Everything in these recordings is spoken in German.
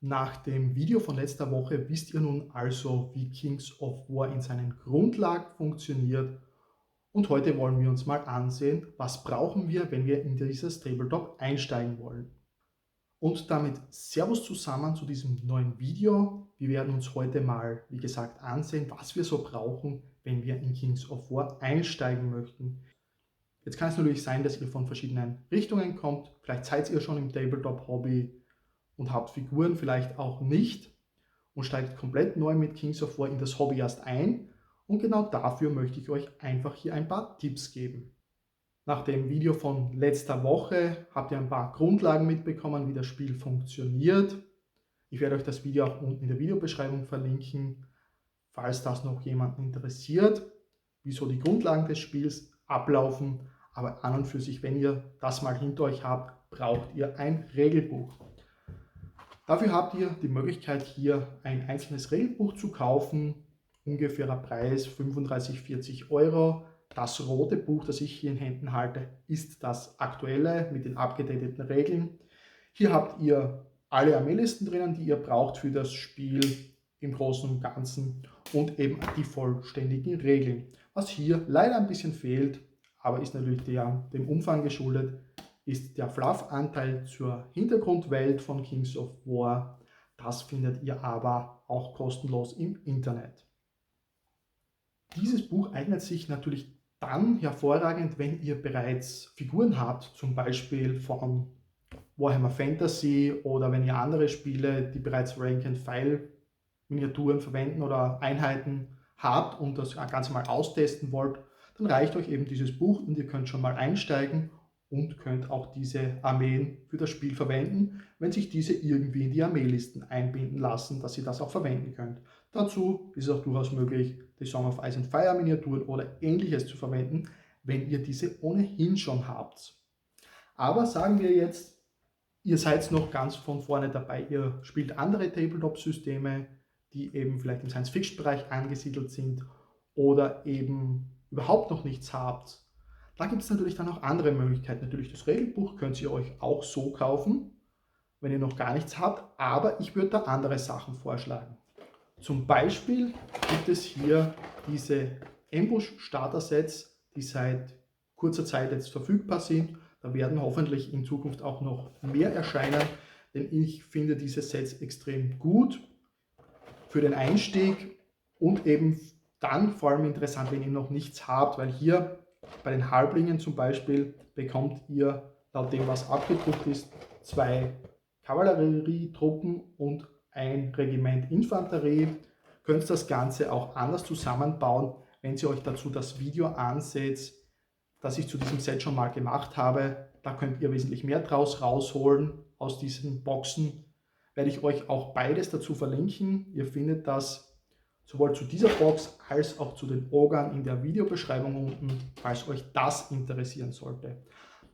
Nach dem Video von letzter Woche wisst ihr nun also, wie Kings of War in seinen Grundlagen funktioniert. Und heute wollen wir uns mal ansehen, was brauchen wir, wenn wir in dieses Tabletop einsteigen wollen. Und damit Servus zusammen zu diesem neuen Video. Wir werden uns heute mal, wie gesagt, ansehen, was wir so brauchen, wenn wir in Kings of War einsteigen möchten. Jetzt kann es natürlich sein, dass ihr von verschiedenen Richtungen kommt. Vielleicht seid ihr schon im Tabletop-Hobby und habt Figuren vielleicht auch nicht und steigt komplett neu mit Kings of War in das Hobby erst ein. Und genau dafür möchte ich euch einfach hier ein paar Tipps geben. Nach dem Video von letzter Woche habt ihr ein paar Grundlagen mitbekommen, wie das Spiel funktioniert. Ich werde euch das Video auch unten in der Videobeschreibung verlinken, falls das noch jemanden interessiert, wieso die Grundlagen des Spiels ablaufen. Aber an und für sich, wenn ihr das mal hinter euch habt, braucht ihr ein Regelbuch. Dafür habt ihr die Möglichkeit, hier ein einzelnes Regelbuch zu kaufen. Ungefährer Preis 35–40 Euro. Das rote Buch, das ich hier in Händen halte, ist das aktuelle mit den abgedateten Regeln. Hier habt ihr alle Armeelisten drinnen, die ihr braucht für das Spiel im Großen und Ganzen und eben die vollständigen Regeln. Was hier leider ein bisschen fehlt, aber ist natürlich dem Umfang geschuldet, ist der Fluff-Anteil zur Hintergrundwelt von Kings of War. Das findet ihr aber auch kostenlos im Internet. Dieses Buch eignet sich natürlich dann hervorragend, wenn ihr bereits Figuren habt, zum Beispiel von Warhammer Fantasy oder wenn ihr andere Spiele, die bereits Rank-and-File-Miniaturen verwenden oder Einheiten habt und das Ganze mal austesten wollt, dann reicht euch eben dieses Buch und ihr könnt schon mal einsteigen und könnt auch diese Armeen für das Spiel verwenden, wenn sich diese irgendwie in die Armeelisten einbinden lassen, dass ihr das auch verwenden könnt. Dazu ist es auch durchaus möglich, die Song of Ice and Fire Miniaturen oder ähnliches zu verwenden, wenn ihr diese ohnehin schon habt. Aber sagen wir jetzt, ihr seid noch ganz von vorne dabei, ihr spielt andere Tabletop-Systeme, die eben vielleicht im Science-Fiction-Bereich angesiedelt sind oder eben überhaupt noch nichts habt. Da gibt es natürlich dann auch andere Möglichkeiten. Natürlich das Regelbuch könnt ihr euch auch so kaufen, wenn ihr noch gar nichts habt, aber ich würde da andere Sachen vorschlagen. Zum Beispiel gibt es hier diese Ambush-Starter-Sets, die seit kurzer Zeit jetzt verfügbar sind. Da werden hoffentlich in Zukunft auch noch mehr erscheinen, denn ich finde diese Sets extrem gut für den Einstieg und eben dann vor allem interessant, wenn ihr noch nichts habt, weil hier bei den Halblingen zum Beispiel bekommt ihr laut dem, was abgedruckt ist, 2 Kavallerietruppen und ein Regiment Infanterie. Könnt das Ganze auch anders zusammenbauen, wenn ihr euch dazu das Video anseht, das ich zu diesem Set schon mal gemacht habe. Da könnt ihr wesentlich mehr draus rausholen aus diesen Boxen. Werde ich euch auch beides dazu verlinken. Ihr findet das sowohl zu dieser Box als auch zu den Ogern in der Videobeschreibung unten, falls euch das interessieren sollte.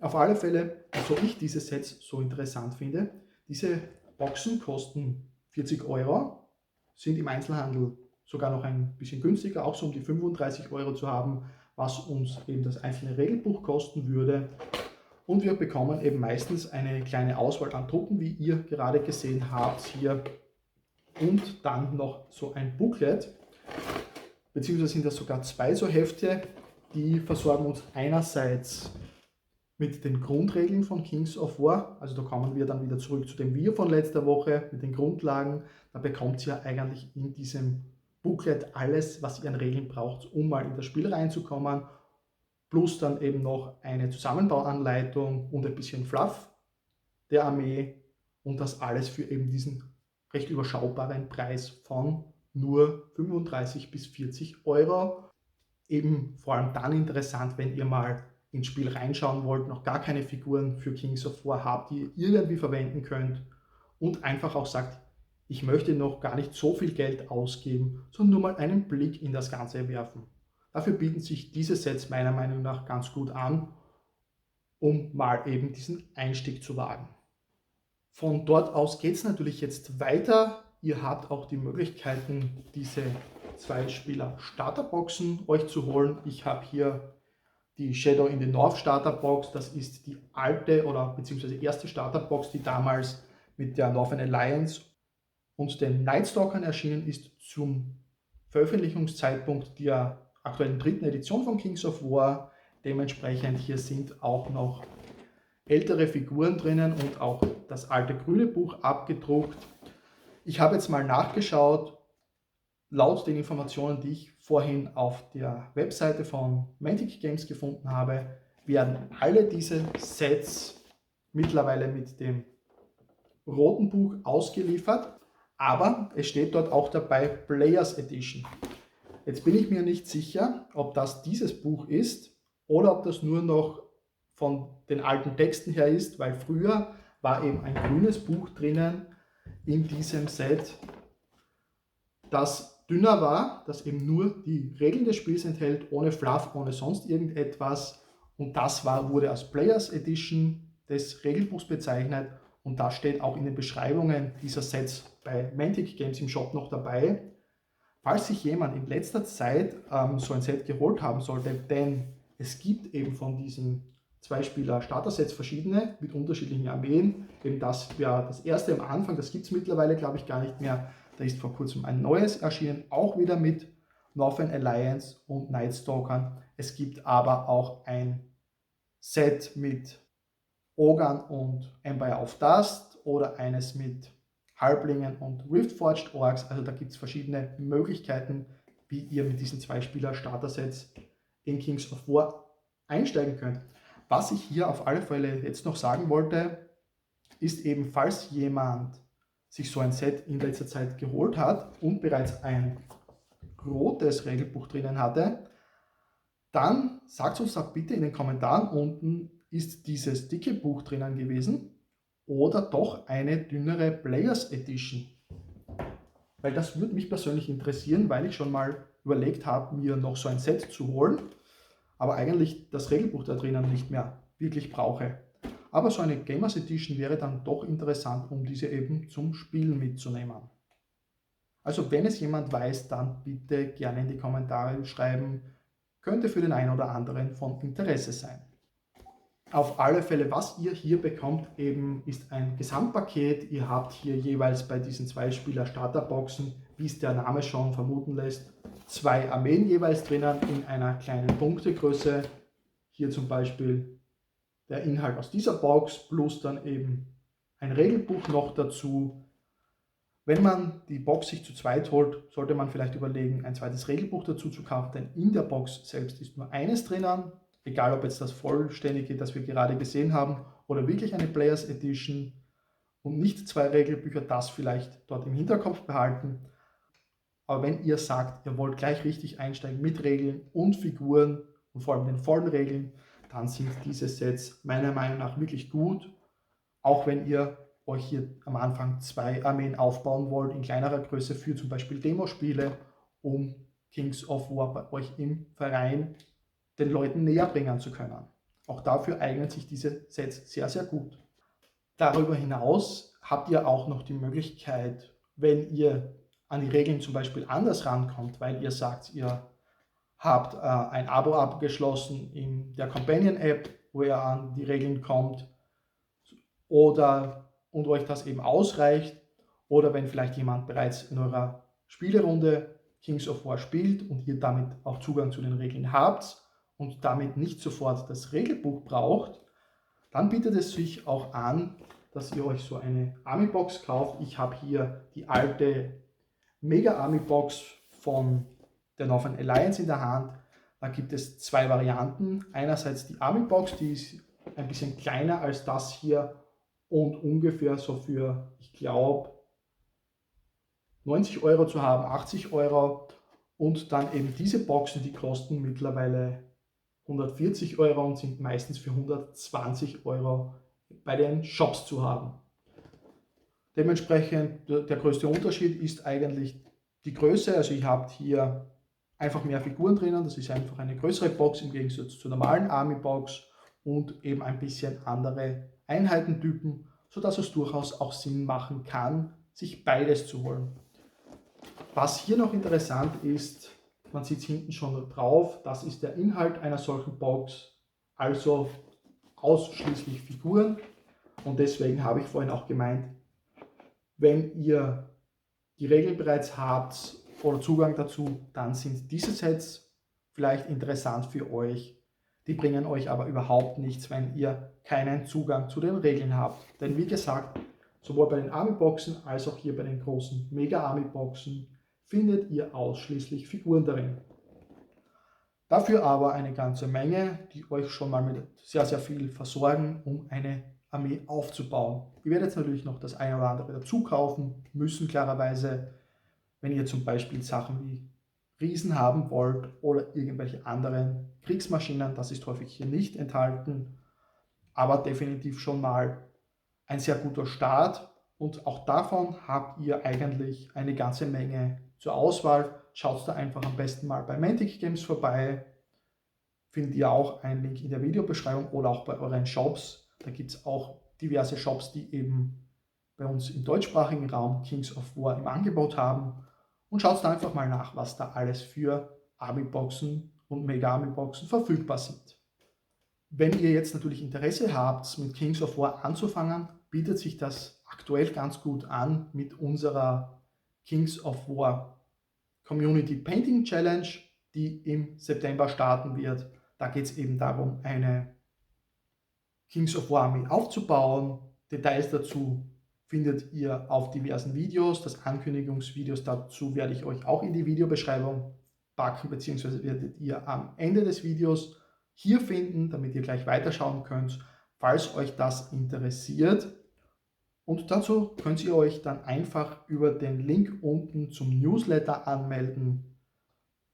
Auf alle Fälle, wieso ich diese Sets so interessant finde, diese Boxen kosten 40 Euro, sind im Einzelhandel sogar noch ein bisschen günstiger, auch so um die 35 Euro zu haben, was uns eben das einzelne Regelbuch kosten würde. Und wir bekommen eben meistens eine kleine Auswahl an Truppen, wie ihr gerade gesehen habt hier. Und dann noch so ein Booklet, beziehungsweise sind das sogar 2 so Hefte, die versorgen uns einerseits mit den Grundregeln von Kings of War, also da kommen wir dann wieder zurück zu dem Video von letzter Woche mit den Grundlagen. Da bekommt ihr eigentlich in diesem Booklet alles, was ihr an Regeln braucht, um mal in das Spiel reinzukommen, plus dann eben noch eine Zusammenbauanleitung und ein bisschen Fluff der Armee und das alles für eben diesen recht überschaubaren Preis von nur 35 bis 40 Euro. Eben vor allem dann interessant, wenn ihr mal ins Spiel reinschauen wollt, noch gar keine Figuren für Kings of War habt, die ihr irgendwie verwenden könnt und einfach auch sagt, ich möchte noch gar nicht so viel Geld ausgeben, sondern nur mal einen Blick in das Ganze werfen. Dafür bieten sich diese Sets meiner Meinung nach ganz gut an, um mal eben diesen Einstieg zu wagen. Von dort aus geht es natürlich jetzt weiter. Ihr habt auch die Möglichkeiten, diese 2 Spieler Starterboxen euch zu holen. Ich habe hier die Shadow in the North Starterbox. Das ist die alte oder beziehungsweise erste Starterbox, die damals mit der Northern Alliance und den Nightstalkern erschienen ist zum Veröffentlichungszeitpunkt der aktuellen dritten Edition von Kings of War. Dementsprechend hier sind auch noch ältere Figuren drinnen und auch das alte grüne Buch abgedruckt. Ich habe jetzt mal nachgeschaut. Laut den Informationen, die ich vorhin auf der Webseite von Mantic Games gefunden habe, werden alle diese Sets mittlerweile mit dem roten Buch ausgeliefert, aber es steht dort auch dabei Players Edition. Jetzt bin ich mir nicht sicher, ob das dieses Buch ist oder ob das nur noch von den alten Texten her ist, weil früher war eben ein grünes Buch drinnen in diesem Set, das dünner war, das eben nur die Regeln des Spiels enthält, ohne Fluff, ohne sonst irgendetwas. Und das wurde als Players Edition des Regelbuchs bezeichnet. Und das steht auch in den Beschreibungen dieser Sets bei Mantic Games im Shop noch dabei. Falls sich jemand in letzter Zeit so ein Set geholt haben sollte, denn es gibt eben von diesen Zwei-Spieler-Starter-Sets verschiedene mit unterschiedlichen Armeen. Eben das wäre das erste am Anfang, das gibt es mittlerweile, glaube ich, gar nicht mehr. Da ist vor kurzem ein neues erschienen, auch wieder mit Northern Alliance und Nightstalkern. Es gibt aber auch ein Set mit Ogern und Empire of Dust oder eines mit Halblingen und Riftforged Orks. Also da gibt es verschiedene Möglichkeiten, wie ihr mit diesen Zwei-Spieler-Starter-Sets in Kings of War einsteigen könnt. Was ich hier auf alle Fälle jetzt noch sagen wollte, ist eben, falls jemand sich so ein Set in letzter Zeit geholt hat und bereits ein rotes Regelbuch drinnen hatte, dann sagt uns doch bitte in den Kommentaren unten, ist dieses dicke Buch drinnen gewesen oder doch eine dünnere Players Edition? Weil das würde mich persönlich interessieren, weil ich schon mal überlegt habe, mir noch so ein Set zu holen, aber eigentlich das Regelbuch da drinnen nicht mehr wirklich brauche. Aber so eine Gamers Edition wäre dann doch interessant, um diese eben zum Spielen mitzunehmen. Also wenn es jemand weiß, dann bitte gerne in die Kommentare schreiben, könnte für den einen oder anderen von Interesse sein. Auf alle Fälle, was ihr hier bekommt, eben ist ein Gesamtpaket. Ihr habt hier jeweils bei diesen Zwei-Spieler-Starterboxen, wie es der Name schon vermuten lässt, 2 Armeen jeweils drinnen in einer kleinen Punktegröße. Hier zum Beispiel der Inhalt aus dieser Box plus dann eben ein Regelbuch noch dazu. Wenn man die Box sich zu zweit holt, sollte man vielleicht überlegen, ein zweites Regelbuch dazu zu kaufen, denn in der Box selbst ist nur eines drinnen. Egal ob jetzt das vollständige, das wir gerade gesehen haben, oder wirklich eine Players Edition und nicht 2 Regelbücher, das vielleicht dort im Hinterkopf behalten. Aber wenn ihr sagt, ihr wollt gleich richtig einsteigen mit Regeln und Figuren und vor allem den vollen Regeln, dann sind diese Sets meiner Meinung nach wirklich gut. Auch wenn ihr euch hier am Anfang 2 Armeen aufbauen wollt in kleinerer Größe für zum Beispiel Demospiele, um Kings of War bei euch im Verein den Leuten näher bringen zu können. Auch dafür eignen sich diese Sets sehr, sehr gut. Darüber hinaus habt ihr auch noch die Möglichkeit, wenn ihr an die Regeln zum Beispiel anders rankommt, weil ihr sagt, ihr habt ein Abo abgeschlossen in der Companion-App, wo ihr an die Regeln kommt und euch das eben ausreicht, oder wenn vielleicht jemand bereits in eurer Spielerunde Kings of War spielt und ihr damit auch Zugang zu den Regeln habt und damit nicht sofort das Regelbuch braucht, dann bietet es sich auch an, dass ihr euch so eine Army Box kauft. Ich habe hier die alte Mega Army Box von der Northern Alliance in der Hand. Da gibt es 2 Varianten. Einerseits die Army Box, die ist ein bisschen kleiner als das hier und ungefähr so für, ich glaube, 90 Euro zu haben, 80 Euro. Und dann eben diese Boxen, die kosten mittlerweile 140 Euro und sind meistens für 120 Euro bei den Shops zu haben. Dementsprechend der größte Unterschied ist eigentlich die Größe. Also ihr habt hier einfach mehr Figuren drinnen. Das ist einfach eine größere Box im Gegensatz zur normalen Army Box und eben ein bisschen andere Einheitentypen, sodass es durchaus auch Sinn machen kann, sich beides zu holen. Was hier noch interessant ist, man sieht es hinten schon drauf, das ist der Inhalt einer solchen Box, also ausschließlich Figuren. Und deswegen habe ich vorhin auch gemeint, wenn ihr die Regeln bereits habt oder Zugang dazu, dann sind diese Sets vielleicht interessant für euch. Die bringen euch aber überhaupt nichts, wenn ihr keinen Zugang zu den Regeln habt. Denn wie gesagt, sowohl bei den Army-Boxen als auch hier bei den großen Mega-Army-Boxen findet ihr ausschließlich Figuren darin. Dafür aber eine ganze Menge, die euch schon mal mit sehr, sehr viel versorgen, um eine Armee aufzubauen. Ihr werdet jetzt natürlich noch das eine oder andere dazu kaufen müssen, klarerweise, wenn ihr zum Beispiel Sachen wie Riesen haben wollt oder irgendwelche anderen Kriegsmaschinen. Das ist häufig hier nicht enthalten, aber definitiv schon mal ein sehr guter Start. Und auch davon habt ihr eigentlich eine ganze Menge zur Auswahl. Schaut da einfach am besten mal bei Mantic Games vorbei. Findet ihr auch einen Link in der Videobeschreibung oder auch bei euren Shops. Da gibt es auch diverse Shops, die eben bei uns im deutschsprachigen Raum Kings of War im Angebot haben. Und schaut da einfach mal nach, was da alles für Army-Boxen und Mega-Army-Boxen verfügbar sind. Wenn ihr jetzt natürlich Interesse habt, mit Kings of War anzufangen, bietet sich das aktuell ganz gut an mit unserer Kings of War Community Painting Challenge, die im September starten wird. Da geht es eben darum, eine Kings of War Armee aufzubauen. Details dazu findet ihr auf diversen Videos. Das Ankündigungsvideos dazu werde ich euch auch in die Videobeschreibung packen, beziehungsweise werdet ihr am Ende des Videos hier finden, damit ihr gleich weiterschauen könnt, falls euch das interessiert. Und dazu könnt ihr euch dann einfach über den Link unten zum Newsletter anmelden,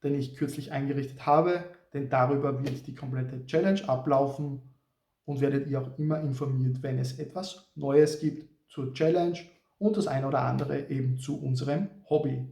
den ich kürzlich eingerichtet habe, denn darüber wird die komplette Challenge ablaufen und werdet ihr auch immer informiert, wenn es etwas Neues gibt zur Challenge und das eine oder andere eben zu unserem Hobby.